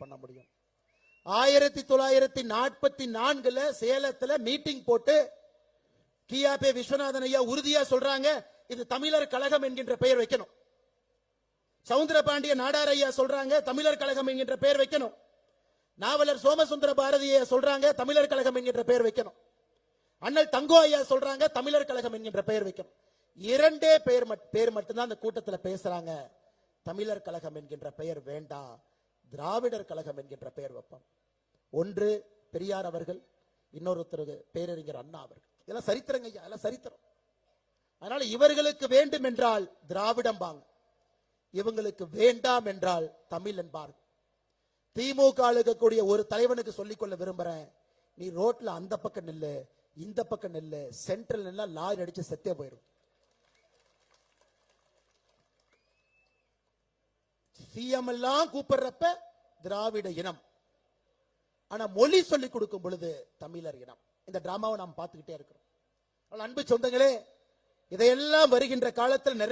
பண்ண முடியும். 1944 சேலத்துல மீட்டிங் போட்டு கியாபே விஸ்வநாதன் ஐயா உறுதியா சொல்றாங்க, இது தமிழர் கழகம் என்கின்ற பெயர் வைக்கணும். சவுந்தரபாண்டிய நாடார் ஐயா சொல்றாங்க, தமிழர் கழகம் என்கின்ற பெயர் வைக்கணும். நாவலர் சோமசுந்தர பாரதிய சொல்றாங்க, தமிழர் கழகம் என்கின்ற பெயர் வைக்கணும். அண்ணல் தங்கோ ஐயா சொல்றாங்க, தமிழர் கழகம் என்கின்ற பெயர் வைக்கணும். இரண்டே பேர் மட்டும்தான் அந்த கூட்டத்தில் பேசுறாங்க. தமிழர் கழகம் என்கின்ற பெயர் வேண்டாம், திராவிடர் கழகம் என்கின்ற பெயர் வைப்போம். ஒன்று பெரியார் அவர்கள், இன்னொருத்தர் பேரறிஞர் அண்ணா அவர்கள். இதெல்லாம் சரித்திரங்க ஐயா, இதெல்லாம் சரித்திரம். அதனால இவர்களுக்கு வேண்டும் என்றால் திராவிடம் வாங்க, இவங்களுக்கு வேண்டாம் என்றால் தமிழ் என்பார்கள். திமுக இருக்கக்கூடிய ஒரு தலைவனுக்கு சொல்லிக்கொள்ள விரும்புறேன், நீ ரோட்ல அந்த பக்கம் நில்லு, இந்த பக்கம் நில்லு, சென்ட்ரல் நில்லா லாரி அடிச்சு செத்தே போயிடும். சிஎம் எல்லாம் கூப்பிடுறப்ப திராவிட இனம், ஆனா மொழி சொல்லி கொடுக்கும் பொழுது தமிழர் இனம். இந்த டிராமாவை நாம் பார்த்துக்கிட்டே இருக்கிறோம். அன்பு சொந்தங்களே, இதையெல்லாம் வருகின்ற காலத்தில்